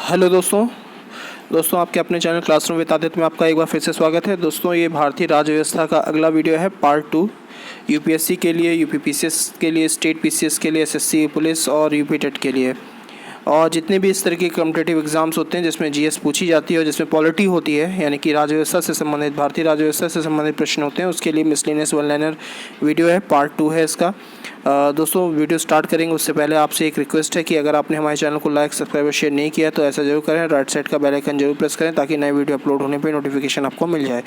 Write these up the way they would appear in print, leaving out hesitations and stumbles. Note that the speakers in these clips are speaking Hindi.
हेलो दोस्तों दोस्तों आपके अपने चैनल क्लासरूम विद आदित्य में आपका एक बार फिर से स्वागत है। दोस्तों ये भारतीय राज्य व्यवस्था का अगला वीडियो है पार्ट 2। यूपीएससी के लिए, यूपी पीसीएस के लिए, स्टेट पीसीएस के लिए, एसएससी पुलिस और यूपी टेट के लिए, और जितने भी इस तरह के कॉम्पिटिटिव एग्जाम्स होते हैं जिसमें जीएस पूछी जाती है और जिसमें पॉलिटी होती है, यानी कि राज्य व्यवस्था से संबंधित, भारतीय राज्य व्यवस्था से संबंधित प्रश्न होते हैं, उसके लिए मिसलेनियस वन लाइनर वीडियो है, पार्ट 2 है इसका। दोस्तों वीडियो स्टार्ट करेंगे उससे पहले आपसे एक रिक्वेस्ट है कि अगर आपने हमारे चैनल को लाइक, सब्सक्राइब और शेयर नहीं किया तो ऐसा जरूर करें। राइट साइड का बेल आइकन जरूर प्रेस करें ताकि नए वीडियो अपलोड होने पे नोटिफिकेशन आपको मिल जाए।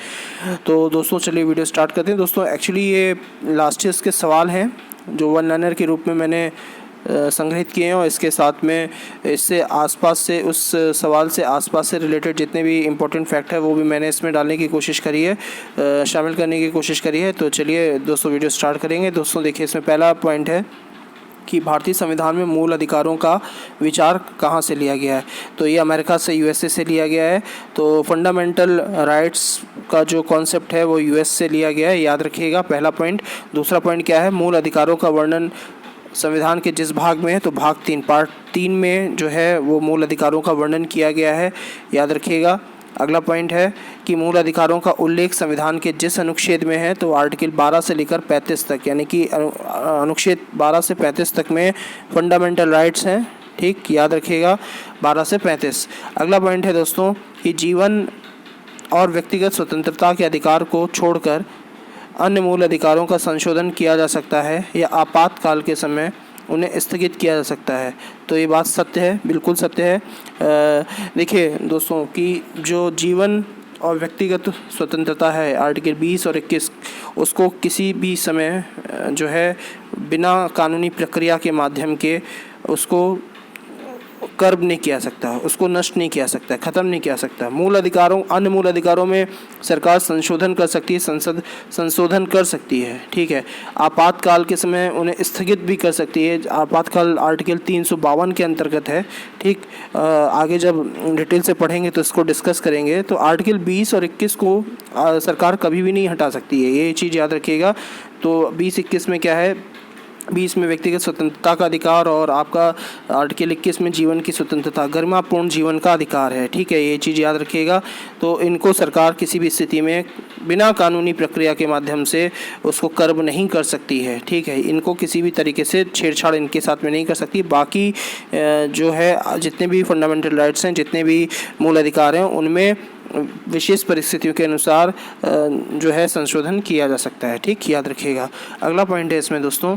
तो दोस्तों चलिए वीडियो स्टार्ट करते हैं। दोस्तों एक्चुअली ये लास्ट ईयर्स के सवाल हैं जो वन लाइनर के रूप में मैंने संग्रहित किए हैं, और इसके साथ में इससे आसपास से, उस सवाल से आसपास से रिलेटेड जितने भी इम्पोर्टेंट फैक्ट है वो भी मैंने इसमें डालने की कोशिश करी है, शामिल करने की कोशिश करी है। तो चलिए दोस्तों वीडियो स्टार्ट करेंगे। दोस्तों देखिए, इसमें पहला पॉइंट है कि भारतीय संविधान में मूल अधिकारों का विचार कहाँ से लिया गया है। तो ये अमेरिका से, यूएसए से लिया गया है। तो फंडामेंटल राइट्स का जो कॉन्सेप्ट है वो यूएस से लिया गया है, याद रखिएगा, पहला पॉइंट। दूसरा पॉइंट क्या है, मूल अधिकारों का वर्णन संविधान के जिस भाग में है, तो भाग 3, पार्ट 3 में जो है वो मूल अधिकारों का वर्णन किया गया है, याद रखिएगा। अगला पॉइंट है कि मूल अधिकारों का उल्लेख संविधान के जिस अनुच्छेद में है, तो आर्टिकल 12 से लेकर 35 तक, यानी कि अनुच्छेद 12 से 35 तक में फंडामेंटल राइट्स हैं, ठीक, याद रखिएगा, 12 से 35। अगला पॉइंट है दोस्तों कि जीवन और व्यक्तिगत स्वतंत्रता के अधिकार को छोड़कर अन्य मूल अधिकारों का संशोधन किया जा सकता है या आपातकाल के समय उन्हें स्थगित किया जा सकता है। तो ये बात सत्य है, बिल्कुल सत्य है। देखिए दोस्तों कि जो जीवन और व्यक्तिगत स्वतंत्रता है, आर्टिकल 20 और 21, उसको किसी भी समय जो है बिना कानूनी प्रक्रिया के माध्यम के उसको कर्ब नहीं किया सकता, उसको नष्ट नहीं किया सकता, ख़त्म नहीं किया सकता। मूल अधिकारों, अन्य मूल अधिकारों में सरकार संशोधन कर सकती है, संसद संशोधन कर सकती है, ठीक है। आपातकाल के समय उन्हें स्थगित भी कर सकती है। आपातकाल आर्टिकल 352 के अंतर्गत है, ठीक। आगे जब डिटेल से पढ़ेंगे तो इसको डिस्कस करेंगे। तो आर्टिकल 20 और 21 को सरकार कभी भी नहीं हटा सकती है, ये चीज़ याद रखिएगा। तो 20-21 में क्या है, 20 में व्यक्तिगत स्वतंत्रता का अधिकार और आपका आर्टिकल 21 में जीवन की स्वतंत्रता, गरिमापूर्ण जीवन का अधिकार है, ठीक है, ये चीज़ याद रखिएगा। तो इनको सरकार किसी भी स्थिति में बिना कानूनी प्रक्रिया के माध्यम से उसको कर्ब नहीं कर सकती है, ठीक है। इनको किसी भी तरीके से छेड़छाड़ इनके साथ में नहीं कर सकती। बाकी जो है जितने भी फंडामेंटल राइट्स हैं, जितने भी मूल अधिकार हैं, उनमें विशेष परिस्थितियों के अनुसार जो है संशोधन किया जा सकता है, ठीक, याद रखिएगा। अगला पॉइंट है इसमें दोस्तों,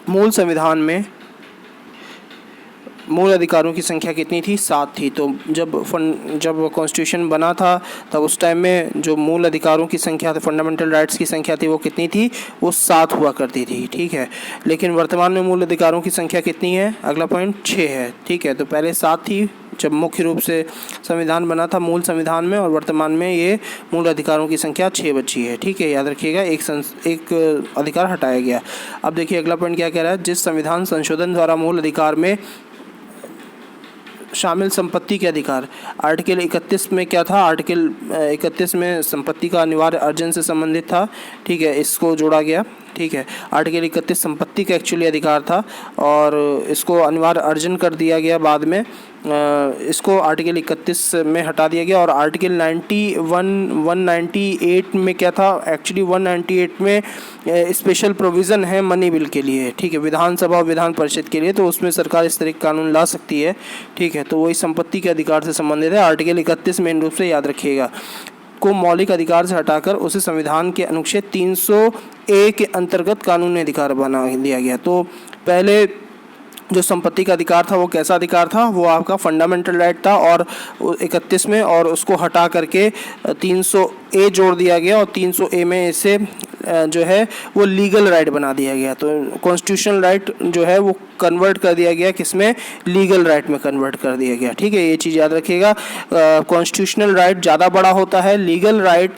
मूल संविधान में मूल अधिकारों की संख्या कितनी थी? 7 थी। तो जब कॉन्स्टिट्यूशन बना था तब उस टाइम में जो मूल अधिकारों की संख्या थी, फंडामेंटल राइट्स की संख्या थी, वो कितनी थी? वो 7 हुआ करती थी, ठीक है। लेकिन वर्तमान में मूल अधिकारों की संख्या कितनी है? अगला पॉइंट 6 है, ठीक है। तो पहले 7 थी जब मुख्य रूप से संविधान बना था मूल संविधान में, और वर्तमान में ये मूल अधिकारों की संख्या 6 बची है, ठीक है, याद रखिएगा। एक अधिकार हटाया गया। अब देखिए अगला पॉइंट क्या कह रहा है, जिस संविधान संशोधन द्वारा मूल अधिकार में शामिल संपत्ति के अधिकार, आर्टिकल 31 में क्या था? आर्टिकल 31 में संपत्ति का अनिवार्य अर्जन से संबंधित था, ठीक है, इसको जोड़ा गया, ठीक है। आर्टिकल 31 संपत्ति का एक्चुअली अधिकार था और इसको अनिवार्य अर्जन कर दिया गया बाद में, इसको आर्टिकल 31 में हटा दिया गया। और आर्टिकल 198 में क्या था? एक्चुअली 198 में स्पेशल प्रोविज़न है मनी बिल के लिए, ठीक है, विधानसभा और विधान परिषद के लिए, तो उसमें सरकार इस तरह के कानून ला सकती है, ठीक है। तो वही संपत्ति के अधिकार से संबंधित है। आर्टिकल 31 मेन रूप से याद रखिएगा को मौलिक अधिकार से हटाकर उसे संविधान के अनुच्छेद 300A के अंतर्गत कानूनी अधिकार बना दिया गया। तो पहले जो संपत्ति का अधिकार था वो कैसा अधिकार था? वो आपका फंडामेंटल राइट था, और 31 में, और उसको हटा करके 300A जोड़ दिया गया, और 300A में इसे जो है वो लीगल राइट बना दिया गया। तो कॉन्स्टिट्यूशनल राइट जो है वो कन्वर्ट कर दिया गया, किसमें? लीगल राइट में कन्वर्ट कर दिया गया, ठीक है, ये चीज़ याद रखिएगा। कॉन्स्टिट्यूशनल राइट ज़्यादा बड़ा होता है, लीगल राइट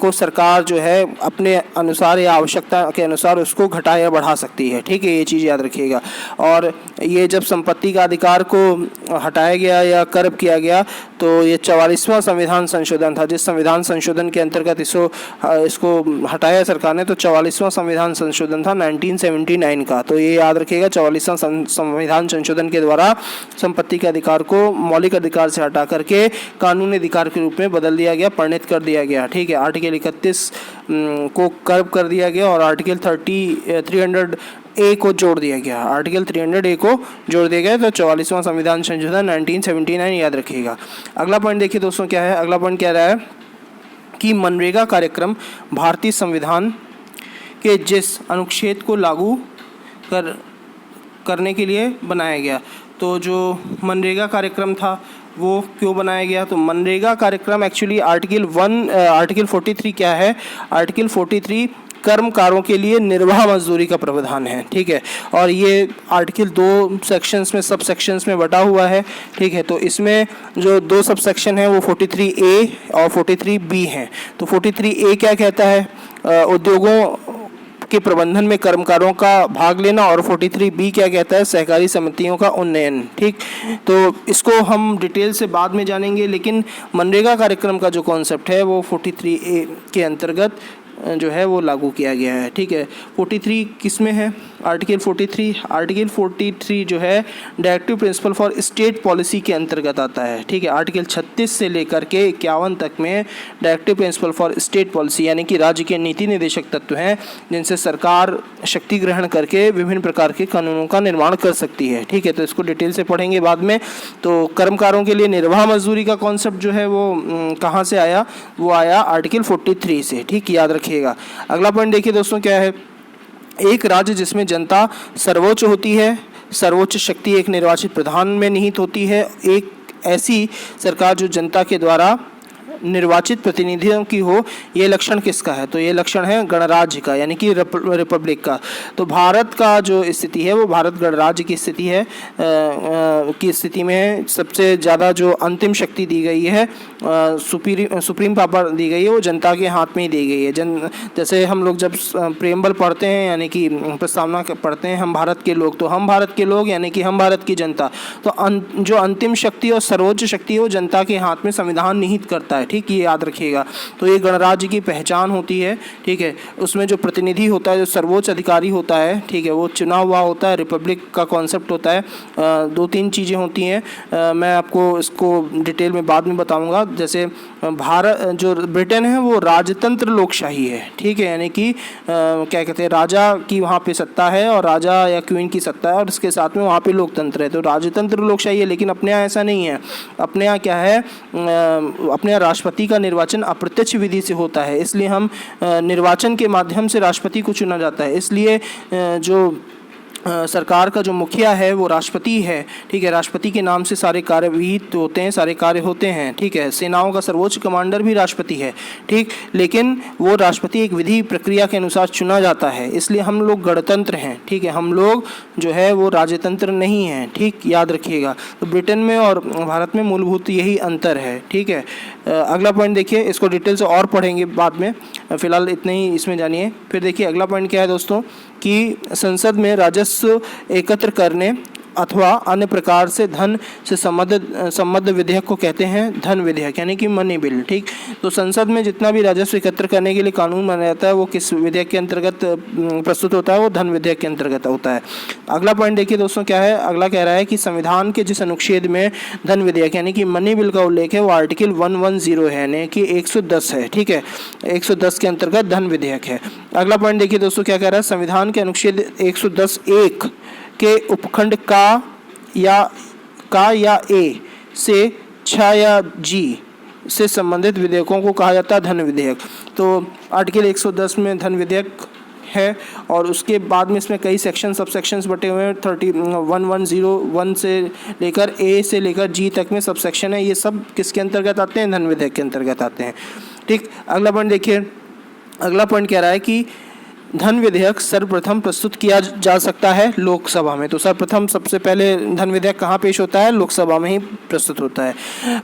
को सरकार जो है अपने अनुसार या आवश्यकता के अनुसार उसको घटा या बढ़ा सकती है, ठीक है, ये चीज़ याद रखिएगा। और ये जब संपत्ति का अधिकार को हटाया गया या कर्ब किया गया, तो ये 44वां संविधान संशोधन था, जिस संविधान संशोधन के अंतर्गत इसको हटाया सरकार ने, तो 44वां संविधान संशोधन था 1979 का। तो ये याद रखिएगा, 44वां संविधान संशोधन के द्वारा संपत्ति के अधिकार को मौलिक अधिकार से हटा करके कानूनी अधिकार के रूप में बदल दिया गया, परिणत कर दिया गया। ठीक है, आर्टिकल 31 को कर्व कर दिया गया और आर्टिकल 300A को जोड़ दिया गया, आर्टिकल 300A को जोड़ दिया गया। तो 44वां संविधान संशोधन 1979 याद रखिएगा। अगला पॉइंट देखिए दोस्तों क्या है, अगला पॉइंट कह रहा है कि मनरेगा कार्यक्रम भारतीय संविधान के जिस अनुच्छेद को लागू करने के लिए बनाया गया। तो जो मनरेगा कार्यक्रम था वो क्यों बनाया गया? तो मनरेगा कार्यक्रम एक्चुअली आर्टिकल 43 क्या है? आर्टिकल 43 कर्मकारों के लिए निर्वाह मजदूरी का प्रावधान है। ठीक है, और ये आर्टिकल 2 सेक्शंस में, सब सेक्शंस में बटा हुआ है। ठीक है, तो इसमें जो 2 सब सेक्शन हैं वो 43A और 43B हैं। तो 43A क्या कहता है? उद्योगों के प्रबंधन में कर्मकारों का भाग लेना, और 43B क्या कहता है? सहकारी समितियों का उन्नयन। ठीक, तो इसको हम डिटेल से बाद में जानेंगे, लेकिन मनरेगा कार्यक्रम का जो कॉन्सेप्ट है वो 43A के अंतर्गत जो है वो लागू किया गया है। ठीक है, 43 किस में है? आर्टिकल 43 जो है directive principle for state policy के अंतर्गत आता है। ठीक है, आर्टिकल 36 से लेकर के 51 तक में directive principle for state policy यानी कि राज्य के नीति निर्देशक तत्व हैं जिनसे सरकार शक्ति ग्रहण करके विभिन्न प्रकार के कानूनों का निर्माण कर सकती है। ठीक है, तो इसको डिटेल से पढ़ेंगे बाद में। तो कर्मकारों के लिए निर्वाह मजदूरी का कॉन्सेप्ट जो है वो कहाँ से आया? वो आया आर्टिकल 43 से। ठीक, याद रखिएगा। अगला पॉइंट देखिए दोस्तों क्या है, एक राज्य जिसमें जनता सर्वोच्च होती है, सर्वोच्च शक्ति एक निर्वाचित प्रधान में निहित होती है। एक ऐसी सरकार जो जनता के द्वारा निर्वाचित प्रतिनिधियों की हो, ये लक्षण किसका है? तो ये लक्षण है गणराज्य का, यानी कि रिपब्लिक का। तो भारत का जो स्थिति है वो भारत गणराज्य की स्थिति है, की स्थिति में सबसे ज़्यादा जो अंतिम शक्ति दी गई है, सुप्रीम पावर दी गई है, वो जनता के हाथ में ही दी गई है। जैसे हम लोग जब प्रेम्बल पढ़ते हैं यानी कि प्रस्तावना पढ़ते हैं, हम भारत के लोग, तो हम भारत के लोग यानी कि हम भारत की जनता। तो जो अंतिम शक्ति और सर्वोच्च शक्ति है वो जनता के हाथ में संविधान निहित करता है। ठीक, ये याद रखिएगा। तो ये गणराज्य की पहचान होती है। ठीक है, उसमें जो प्रतिनिधि होता है, जो सर्वोच्च अधिकारी होता है, ठीक है, वो चुना हुआ होता है। रिपब्लिक का कॉन्सेप्ट होता है। 2-3 चीज़ें होती हैं, मैं आपको इसको डिटेल में बाद में बताऊंगा। जैसे भारत, जो ब्रिटेन है वो राजतंत्र लोकशाही है। ठीक है, यानी कि क्या कहते हैं, राजा की वहाँ पे सत्ता है और राजा या क्वीन की सत्ता है, और इसके साथ में वहाँ पे लोकतंत्र है। तो राजतंत्र लोकशाही है, लेकिन अपने यहाँ ऐसा नहीं है। अपने यहाँ क्या है, अपने यहाँ राष्ट्रपति का निर्वाचन अप्रत्यक्ष विधि से होता है, इसलिए हम निर्वाचन के माध्यम से राष्ट्रपति को चुना जाता है। इसलिए जो सरकार का जो मुखिया है वो राष्ट्रपति है। ठीक है, राष्ट्रपति के नाम से सारे कार्य विहित होते हैं, सारे कार्य होते हैं। ठीक है, सेनाओं का सर्वोच्च कमांडर भी राष्ट्रपति है। ठीक, लेकिन वो राष्ट्रपति एक विधि प्रक्रिया के अनुसार चुना जाता है, इसलिए हम लोग गणतंत्र हैं। ठीक है, हम लोग जो है वो राजतंत्र नहीं हैं। ठीक, याद रखिएगा। तो ब्रिटेन में और भारत में मूलभूत यही अंतर है। ठीक है, अगला पॉइंट देखिए, इसको डिटेल से और पढ़ेंगे बाद में, फिलहाल इतने ही इसमें जानिए। फिर देखिए अगला पॉइंट क्या है दोस्तों, कि संसद में राजस्व एकत्र करने अथवा अन्य प्रकार से धन से संबद्ध विधेयक को कहते हैं धन विधेयक, यानी कि मनी बिल। ठीक, तो संसद में जितना भी राजस्व एकत्र करने के लिए कानून बनाया जाता है वो किस विधेयक के अंतर्गत प्रस्तुत होता है? वो धन विधेयक के अंतर्गत होता है। अगला पॉइंट देखिए दोस्तों क्या है, अगला कह रहा है कि संविधान के जिस अनुच्छेद में धन विधेयक यानी कि मनी बिल का उल्लेख है वो आर्टिकल 110 है, यानी कि 110 है। ठीक है, 110 के अंतर्गत धन विधेयक है। अगला पॉइंट देखिए दोस्तों क्या कह रहा है, संविधान के अनुच्छेद 110(1) के उपखंड का या ए से 6 या जी से संबंधित विधेयकों को कहा जाता है धन विधेयक। तो आर्टिकल 110 में धन विधेयक है, और उसके बाद में इसमें कई सेक्शन सब सेक्शंस बटे हुए हैं। 110(1) से लेकर ए से लेकर जी तक में सब सेक्शन है। ये सब किसके अंतर्गत आते हैं? धन विधेयक के अंतर्गत आते हैं। ठीक, अगला पॉइंट देखिए, अगला पॉइंट कह रहा है कि धन विधेयक सर्वप्रथम प्रस्तुत किया जा सकता है लोकसभा में। तो सर्वप्रथम सबसे पहले धन विधेयक कहाँ पेश होता है? लोकसभा में ही प्रस्तुत होता है।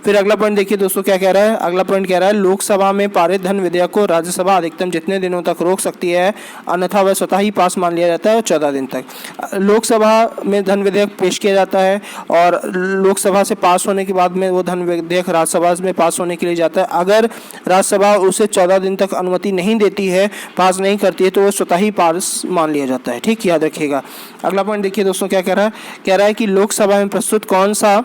फिर अगला पॉइंट देखिए दोस्तों क्या कह रहा है, अगला पॉइंट कह रहा है लोकसभा में पारित धन विधेयक को राज्यसभा अधिकतम जितने दिनों तक रोक सकती है, अन्यथा वह स्वतः ही पास मान लिया जाता है 14 दिन तक। लोकसभा में धन विधेयक पेश किया जाता है और लोकसभा से पास होने के बाद में वो धन विधेयक राज्यसभा में पास होने के लिए जाता है। अगर राज्यसभा उसे 14 दिन तक अनुमति नहीं देती है, पास नहीं करती है, तो वो स्वतः ही पास मान लिया जाता है। ठीक, याद रखिएगा। अगला पॉइंट देखिए दोस्तों क्या कह रहा है कि लोकसभा में प्रस्तुत कौन सा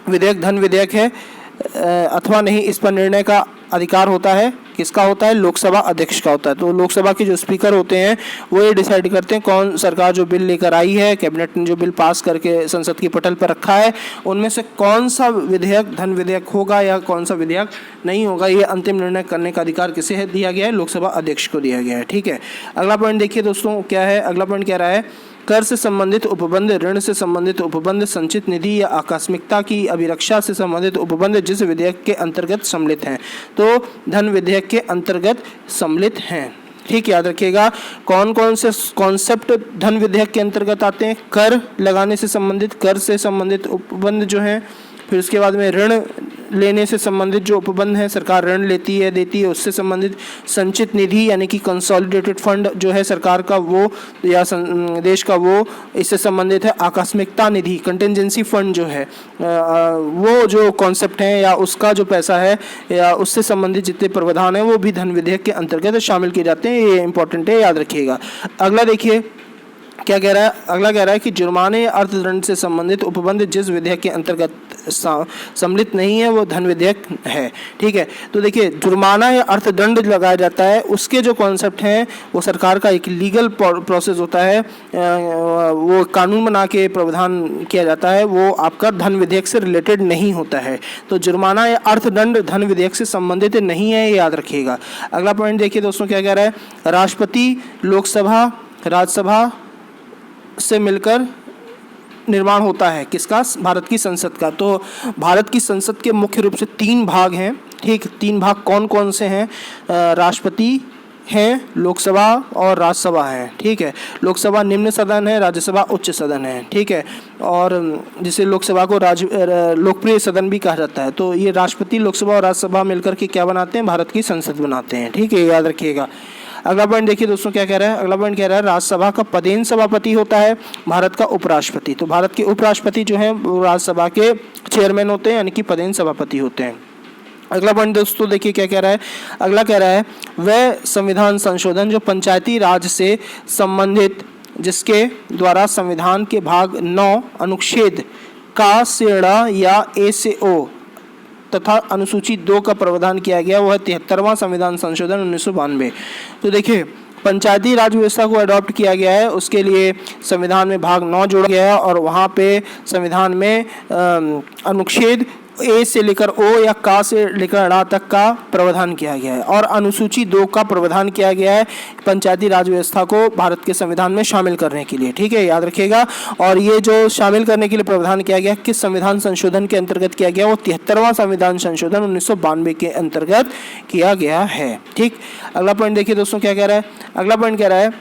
विधेयक धन विधेयक है अथवा नहीं, इस पर निर्णय का अधिकार होता है, किसका होता है, लोकसभा अध्यक्ष का होता है। तो लोकसभा के जो स्पीकर होते हैं वो ये डिसाइड करते हैं कौन सरकार जो बिल लेकर आई है, कैबिनेट ने जो बिल पास करके संसद की पटल पर रखा है, उनमें से कौन सा विधेयक धन विधेयक होगा या कौन सा विधेयक नहीं होगा, ये अंतिम निर्णय करने का अधिकार किसे दिया गया है, लोकसभा अध्यक्ष को दिया गया है। ठीक है, अगला पॉइंट देखिए दोस्तों क्या है। अगला पॉइंट कह रहा है कर से संबंधित उपबंध, ऋण से संबंधित उपबंध, संचित निधि या आकस्मिकता की अभिरक्षा से संबंधित उपबंध जिस विधेयक के अंतर्गत सम्मिलित हैं, तो धन विधेयक के अंतर्गत सम्मिलित हैं। ठीक, याद रखिएगा। कौन कौन से कॉन्सेप्ट धन विधेयक के अंतर्गत आते हैं, कर लगाने से संबंधित, कर से संबंधित उपबंध जो हैं, फिर उसके बाद में ऋण लेने से संबंधित जो उपबंध है, सरकार ऋण लेती है देती है, उससे संबंधित, संचित निधि यानी कि कंसोलिडेटेड फंड जो है सरकार का वो या देश का वो इससे संबंधित है, आकस्मिकता निधि कंटिजेंसी फंड जो है वो जो कॉन्सेप्ट है या उसका जो पैसा है या उससे संबंधित जितने प्रावधान है वो भी धन विधेयक के अंतर्गत शामिल किए जाते हैं। ये इंपॉर्टेंट है, याद रखिएगा। अगला देखिए क्या कह रहा है। अगला कह रहा है कि जुर्माने या अर्थदंड से संबंधित उपबंध जिस विधेयक के अंतर्गत सम्मिलित नहीं है वो धन विधेयक है। ठीक है, तो देखिए जुर्माना या अर्थदंड लगाया जाता है, उसके जो कॉन्सेप्ट हैं वो सरकार का एक लीगल प्रोसेस होता है, वो कानून बना के प्रावधान किया जाता है, वो आपका धन विधेयक से रिलेटेड नहीं होता है। तो जुर्माना या अर्थदंड धन विधेयक से संबंधित नहीं है, ये याद रखिएगा। अगला पॉइंट देखिए दोस्तों क्या कह रहा है। राष्ट्रपति, लोकसभा, राज्यसभा से मिलकर निर्माण होता है किसका, भारत की संसद का। तो भारत की संसद के मुख्य रूप से 3 भाग हैं। ठीक, 3 भाग कौन कौन से हैं, राष्ट्रपति हैं, लोकसभा और राज्यसभा है। ठीक है, लोकसभा निम्न सदन है, राज्यसभा उच्च सदन है। ठीक है, और जिसे लोकसभा को लोकप्रिय सदन भी कहा जाता है। तो ये राष्ट्रपति, लोकसभा और राज्यसभा मिलकर के क्या बनाते हैं, भारत की संसद बनाते हैं। ठीक है, याद रखिएगा। अगला पॉइंट देखिए दोस्तों क्या कह रहा है। अगला पॉइंट कह रहा है राज्यसभा का पदेन सभापति होता है, भारत का उपराष्ट्रपति। तो भारत के उपराष्ट्रपति जो हैं वो राज्यसभा के चेयरमैन होते हैं, यानी कि पदेन सभापति होते हैं। अगला पॉइंट दोस्तों देखिए क्या कह रहा है। अगला कह रहा है वह संविधान संशोधन जो पंचायती राज से संबंधित जिसके द्वारा संविधान के भाग 9 अनुच्छेद का से ड़ या ए से ओ तथा अनुसूची 2 का प्रावधान किया गया, वह 73वां संविधान संशोधन 1992। तो देखिए पंचायती राज व्यवस्था को अडॉप्ट किया गया है, उसके लिए संविधान में भाग 9 जोड़ा गया है और वहाँ पे संविधान में अनुच्छेद ए से लेकर ओ या का से लेकर ड़ा तक का प्रावधान किया गया है और अनुसूची 2 का प्रावधान किया गया है पंचायती राज व्यवस्था को भारत के संविधान में शामिल करने के लिए। ठीक है, याद रखिएगा। और ये जो शामिल करने के लिए प्रावधान किया गया किस संविधान संशोधन के अंतर्गत किया गया, वो 73वां संविधान संशोधन 1992 के अंतर्गत किया गया है। ठीक, अगला पॉइंट देखिए दोस्तों क्या कह रहा है। अगला पॉइंट कह रहा है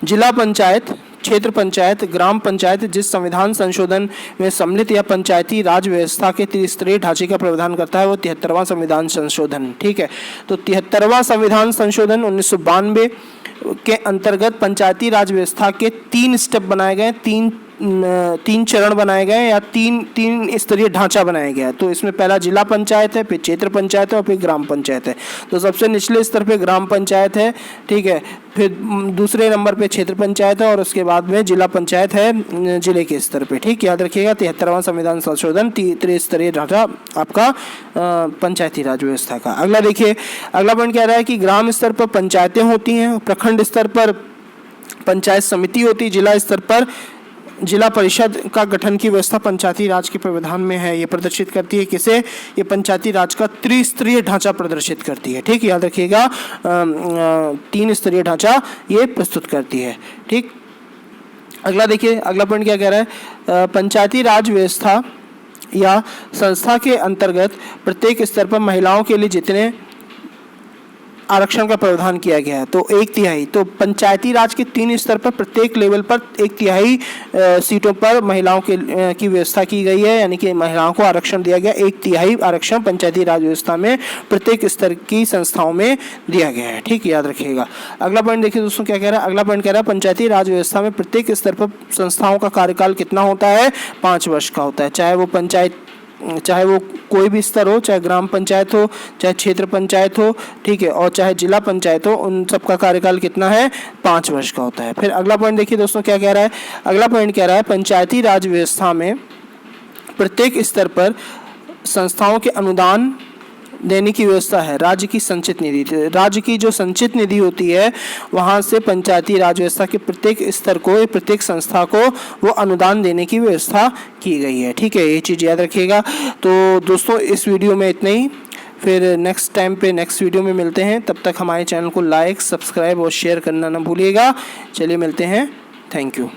जिला पंचायत, क्षेत्र पंचायत, ग्राम पंचायत जिस संविधान संशोधन में सम्मिलित या पंचायती राज व्यवस्था के त्रिस्तरीय ढांचे का प्रावधान करता है वो 73वां संविधान संशोधन। ठीक है, तो 73वां संविधान संशोधन 1992 के अंतर्गत पंचायती राज व्यवस्था के 3 स्टेप बनाए गए, 3 चरण बनाए गए या 3 स्तरीय ढांचा बनाया गया है। तो इसमें पहला जिला पंचायत है, फिर क्षेत्र पंचायत है और फिर ग्राम पंचायत है। तो सबसे निचले स्तर पे ग्राम पंचायत है, ठीक है, फिर दूसरे नंबर पे क्षेत्र पंचायत है और उसके बाद में जिला पंचायत है जिले के स्तर पे। ठीक, याद रखिएगा 73वां संविधान संशोधन त्रिस्तरीय ढांचा आपका पंचायती राज व्यवस्था का। अगला देखिए, अगला पॉइंट कह रहा है कि ग्राम स्तर पर पंचायतें होती हैं, प्रखंड स्तर पर पंचायत समिति होती है, जिला स्तर पर जिला परिषद का गठन की व्यवस्था पंचायती राज के प्रावधान में है। ये प्रदर्शित करती है किसे, ये पंचायती राज का त्रिस्तरीय ढांचा प्रदर्शित करती है। ठीक, याद रखिएगा 3 स्तरीय ढांचा ये प्रस्तुत करती है। ठीक, अगला देखिए, अगला पॉइंट क्या कह रहा है। पंचायती राज व्यवस्था या संस्था के अंतर्गत प्रत्येक स्तर पर महिलाओं के लिए जितने आरक्षण का प्रावधान किया गया है तो 1/3, तो पंचायती राज के 3 स्तर पर प्रत्येक लेवल पर 1/3 सीटों पर महिलाओं के की व्यवस्था की गई है, यानी कि महिलाओं को आरक्षण दिया गया। 1/3 आरक्षण पंचायती राज व्यवस्था में प्रत्येक स्तर की संस्थाओं में दिया गया है। ठीक, याद रखिएगा। अगला पॉइंट देखिए दोस्तों क्या कह रहा है। अगला पॉइंट कह रहा है पंचायती राज व्यवस्था में प्रत्येक स्तर पर संस्थाओं का कार्यकाल कितना होता है, 5 वर्ष का होता है, चाहे वो पंचायत चाहे वो कोई भी स्तर हो, चाहे ग्राम पंचायत हो, चाहे क्षेत्र पंचायत हो, ठीक है, और चाहे जिला पंचायत हो, उन सब का कार्यकाल कितना है? 5 वर्ष का होता है। फिर अगला पॉइंट देखिए दोस्तों क्या कह रहा है। अगला पॉइंट कह रहा है पंचायती राज व्यवस्था में प्रत्येक स्तर पर संस्थाओं के अनुदान देने की व्यवस्था है। राज्य की संचित निधि, राज्य की जो संचित निधि होती है वहाँ से पंचायती राज व्यवस्था के प्रत्येक स्तर को, प्रत्येक संस्था को वो अनुदान देने की व्यवस्था की गई है। ठीक है, ये चीज़ याद रखिएगा। तो दोस्तों इस वीडियो में इतना ही, फिर नेक्स्ट टाइम पे नेक्स्ट वीडियो में मिलते हैं। तब तक हमारे चैनल को लाइक, सब्सक्राइब और शेयर करना ना भूलिएगा। चलिए मिलते हैं, थैंक यू।